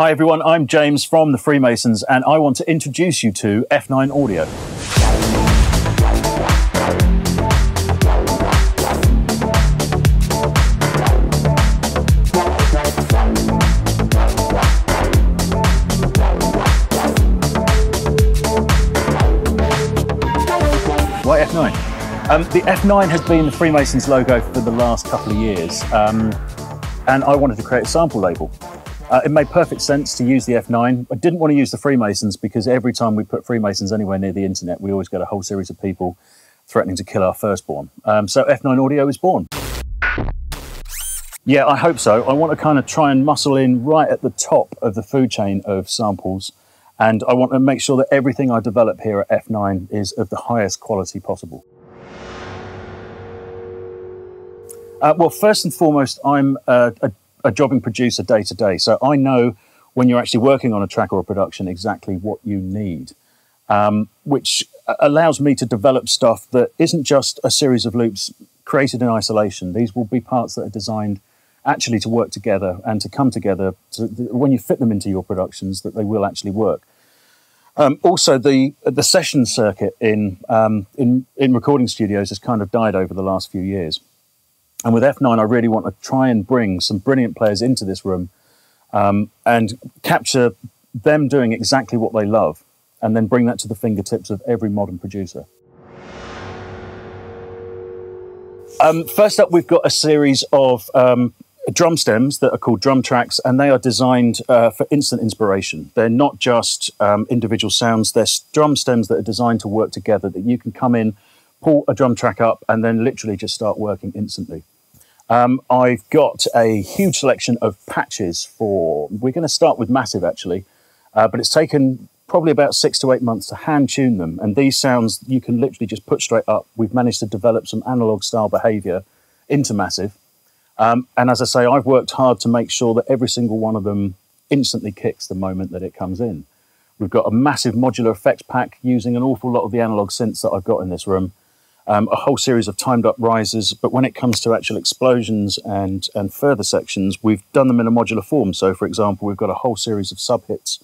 Hi everyone, I'm James from The Freemasons and I want to introduce you to F9 Audio. Why F9? The F9 has been the Freemasons logo for the last couple of years and I wanted to create a sample label. It made perfect sense to use the F9. I didn't want to use the Freemasons because every time we put Freemasons anywhere near the internet, we always get a whole series of people threatening to kill our firstborn. So F9 Audio is born. Yeah, I hope so. I want to kind of try and muscle in right at the top of the food chain of samples. And I want to make sure that everything I develop here at F9 is of the highest quality possible. Well, first and foremost, I'm a jobbing producer day to day. So I know when you're actually working on a track or a production exactly what you need, which allows me to develop stuff that isn't just a series of loops created in isolation. These will be parts that are designed actually to work together and to come together when you fit them into your productions, that they will actually work. Also, the session circuit in recording studios has kind of died over the last few years. And with F9, I really want to try and bring some brilliant players into this room and capture them doing exactly what they love, and then bring that to the fingertips of every modern producer. First up, we've got a series of drum stems that are called DrumTrax, and they are designed for instant inspiration. They're not just individual sounds, they're drum stems that are designed to work together, that you can come in, pull a drum track up and then literally just start working instantly. I've got a huge selection of patches we're going to start with Massive actually, but it's taken probably about 6 to 8 months to hand tune them. And these sounds you can literally just put straight up. We've managed to develop some analog style behavior into Massive. And as I say, I've worked hard to make sure that every single one of them instantly kicks the moment that it comes in. We've got a massive modular effects pack using an awful lot of the analog synths that I've got in this room. A whole series of timed up risers, but when it comes to actual explosions and further sections, we've done them in a modular form. So for example, we've got a whole series of sub-hits,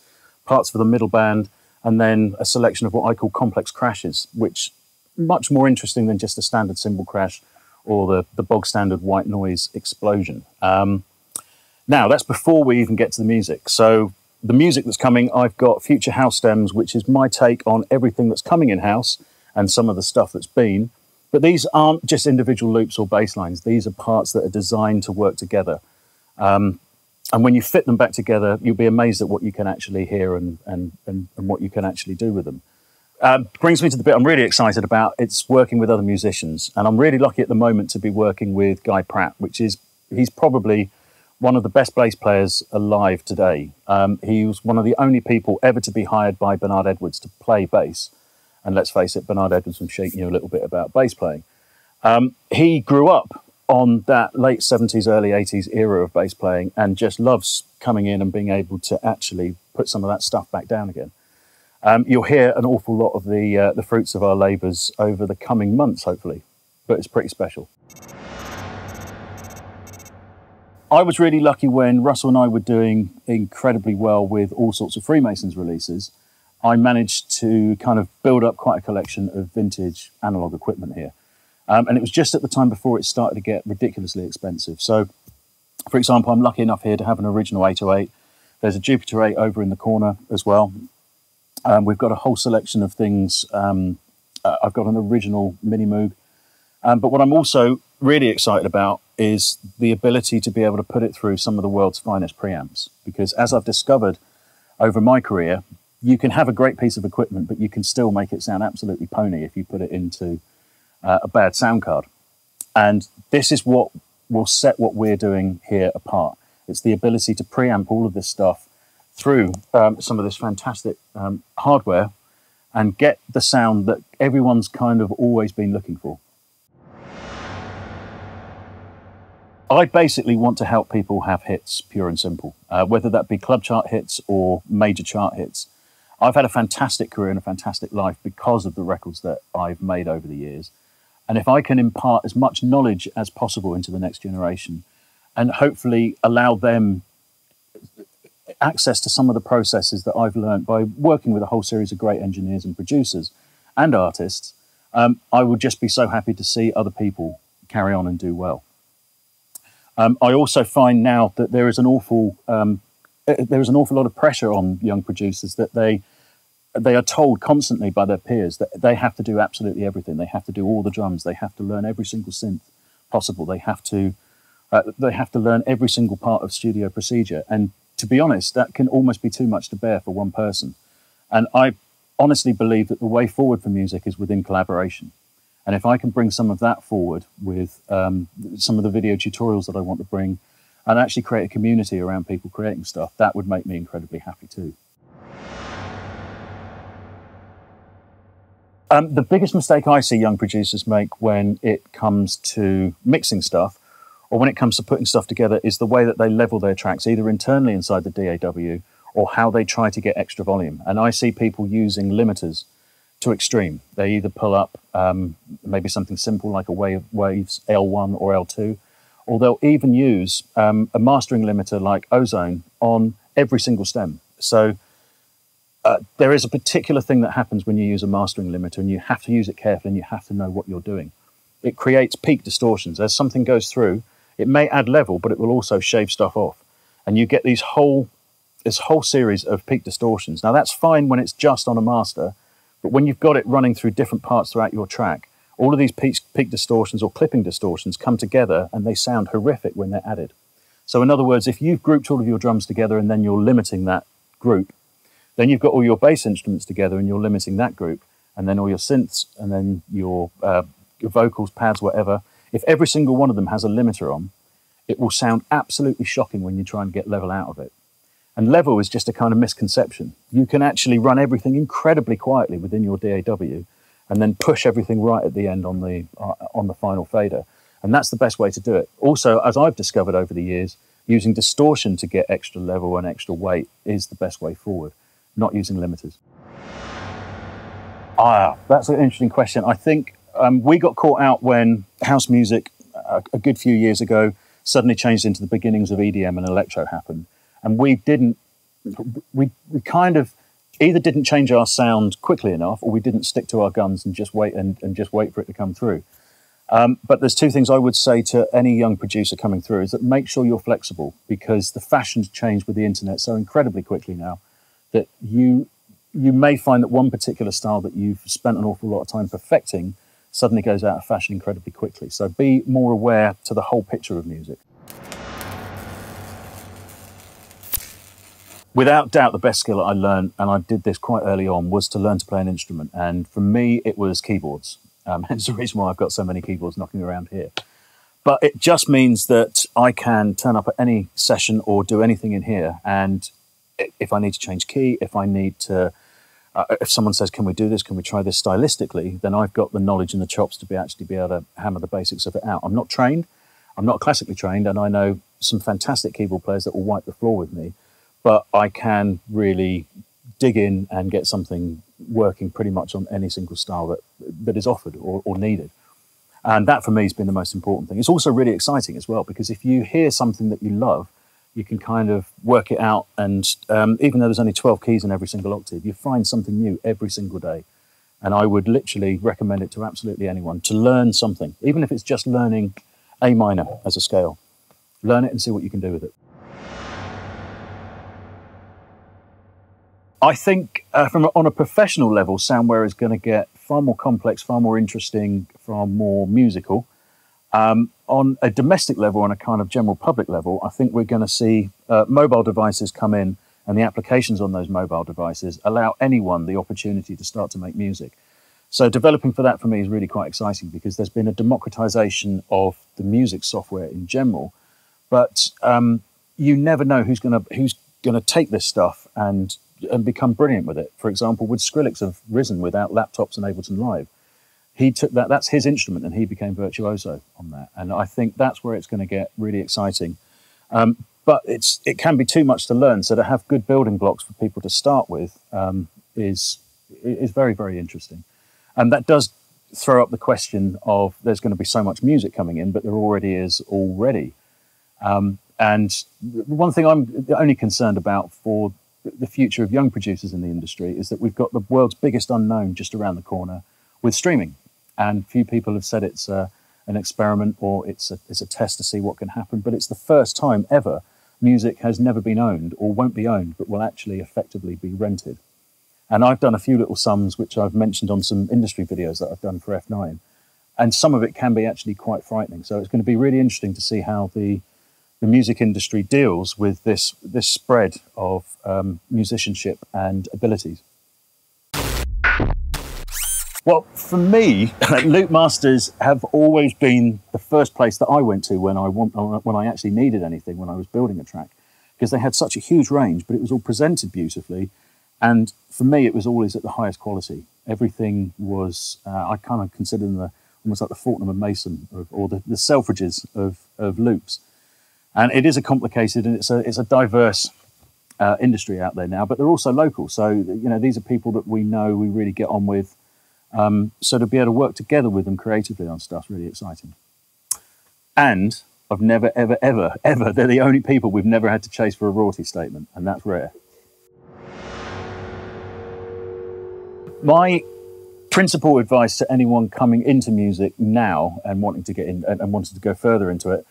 parts for the middle band, and then a selection of what I call complex crashes, which much more interesting than just a standard cymbal crash or the bog standard white noise explosion. Now, that's before we even get to the music. So the music that's coming, I've got Future House Stems, which is my take on everything that's coming in house and some of the stuff that's been. But these aren't just individual loops or bass lines. These are parts that are designed to work together. And when you fit them back together, you'll be amazed at what you can actually hear and what you can actually do with them. Brings me to the bit I'm really excited about. It's working with other musicians. And I'm really lucky at the moment to be working with Guy Pratt, he's probably one of the best bass players alive today. He was one of the only people ever to be hired by Bernard Edwards to play bass. And let's face it, Bernard Edwards was shaking you a little bit about bass playing. He grew up on that late 70s, early 80s era of bass playing and just loves coming in and being able to actually put some of that stuff back down again. You'll hear an awful lot of the fruits of our labours over the coming months, hopefully, but it's pretty special. I was really lucky when Russell and I were doing incredibly well with all sorts of Freemasons releases. I managed to kind of build up quite a collection of vintage analog equipment here. And it was just at the time before it started to get ridiculously expensive. So, for example, I'm lucky enough here to have an original 808. There's a Jupiter 8 over in the corner as well. We've got a whole selection of things. I've got an original Mini Moog. But what I'm also really excited about is the ability to be able to put it through some of the world's finest preamps. Because as I've discovered over my career, you can have a great piece of equipment, but you can still make it sound absolutely pony if you put it into a bad sound card. And this is what will set what we're doing here apart. It's the ability to preamp all of this stuff through some of this fantastic hardware and get the sound that everyone's kind of always been looking for. I basically want to help people have hits, pure and simple, whether that be club chart hits or major chart hits. I've had a fantastic career and a fantastic life because of the records that I've made over the years. And if I can impart as much knowledge as possible into the next generation and hopefully allow them access to some of the processes that I've learned by working with a whole series of great engineers and producers and artists, I would just be so happy to see other people carry on and do well. I also find now that there is an awful lot of pressure on young producers, that they are told constantly by their peers that they have to do absolutely everything. They have to do all the drums. They have to learn every single synth possible. They have to learn every single part of studio procedure. And to be honest, that can almost be too much to bear for one person. And I honestly believe that the way forward for music is within collaboration. And if I can bring some of that forward with some of the video tutorials that I want to bring, and actually create a community around people creating stuff, that would make me incredibly happy too. The biggest mistake I see young producers make when it comes to mixing stuff, or when it comes to putting stuff together, is the way that they level their tracks, either internally inside the DAW, or how they try to get extra volume. And I see people using limiters to extreme. They either pull up maybe something simple like a Waves L1 or L2, or they'll even use a mastering limiter like Ozone on every single stem. So there is a particular thing that happens when you use a mastering limiter, and you have to use it carefully and you have to know what you're doing. It creates peak distortions. As something goes through, it may add level, but it will also shave stuff off. And you get this whole series of peak distortions. Now that's fine when it's just on a master, but when you've got it running through different parts throughout your track, all of these peak distortions or clipping distortions come together and they sound horrific when they're added. So in other words, if you've grouped all of your drums together and then you're limiting that group, then you've got all your bass instruments together and you're limiting that group, and then all your synths, and then your vocals, pads, whatever. If every single one of them has a limiter on, it will sound absolutely shocking when you try and get level out of it. And level is just a kind of misconception. You can actually run everything incredibly quietly within your DAW and then push everything right at the end on the final fader. And that's the best way to do it. Also, as I've discovered over the years, using distortion to get extra level and extra weight is the best way forward, not using limiters. That's an interesting question. I think we got caught out when house music, a good few years ago, suddenly changed into the beginnings of EDM and electro happened. And we kind of either didn't change our sound quickly enough, or we didn't stick to our guns and just wait for it to come through. But there's two things I would say to any young producer coming through, is that make sure you're flexible, because the fashions change with the internet so incredibly quickly now that you may find that one particular style that you've spent an awful lot of time perfecting suddenly goes out of fashion incredibly quickly. So be more aware to the whole picture of music. Without doubt, the best skill that I learned, and I did this quite early on, was to learn to play an instrument. And for me, it was keyboards. Hence the reason why I've got so many keyboards knocking around here. But it just means that I can turn up at any session or do anything in here. And if I need to change key, if I need to, if someone says, can we do this, can we try this stylistically, then I've got the knowledge and the chops to be able to hammer the basics of it out. I'm not trained, I'm not classically trained, and I know some fantastic keyboard players that will wipe the floor with me. But I can really dig in and get something working pretty much on any single style that is offered or needed. And that for me has been the most important thing. It's also really exciting as well, because if you hear something that you love, you can kind of work it out. And even though there's only 12 keys in every single octave, you find something new every single day. And I would literally recommend it to absolutely anyone to learn something, even if it's just learning A minor as a scale. Learn it and see what you can do with it. I think on a professional level, soundware is going to get far more complex, far more interesting, far more musical. On a domestic level, on a kind of general public level, I think we're going to see mobile devices come in, and the applications on those mobile devices allow anyone the opportunity to start to make music. So developing for that for me is really quite exciting, because there's been a democratization of the music software in general, but you never know who's going to take this stuff and become brilliant with it. For example, would Skrillex have risen without laptops and Ableton Live? He took that's his instrument, and he became virtuoso on that. And I think that's where it's going to get really exciting. But it can be too much to learn. So to have good building blocks for people to start with is very, very interesting. And that does throw up the question of there's going to be so much music coming in, but there already is already. And the one thing I'm only concerned about for the future of young producers in the industry is that we've got the world's biggest unknown just around the corner with streaming. And few people have said it's an experiment or it's a test to see what can happen. But it's the first time ever music has never been owned or won't be owned, but will actually effectively be rented. And I've done a few little sums, which I've mentioned on some industry videos that I've done for F9. And some of it can be actually quite frightening. So it's going to be really interesting to see how the music industry deals with this spread of musicianship and abilities. Well, for me, Loop Masters have always been the first place that I went to when I actually needed anything, when I was building a track, because they had such a huge range, but it was all presented beautifully. And for me, it was always at the highest quality. Everything was, I kind of consider them almost like the Fortnum and Mason, or the Selfridges of loops. And it is a complicated and it's a diverse industry out there now, but they're also local. So, you know, these are people that we know, we really get on with. So to be able to work together with them creatively on stuff's really exciting. And I've never, ever, ever, ever, they're the only people we've never had to chase for a royalty statement, and that's rare. My principal advice to anyone coming into music now and wanting to get in and wanting to go further into it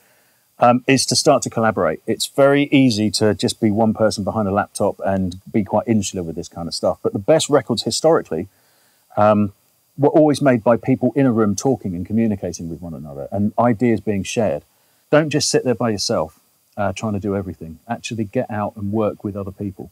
is to start to collaborate. It's very easy to just be one person behind a laptop and be quite insular with this kind of stuff. But the best records historically were always made by people in a room talking and communicating with one another and ideas being shared. Don't just sit there by yourself trying to do everything. Actually get out and work with other people.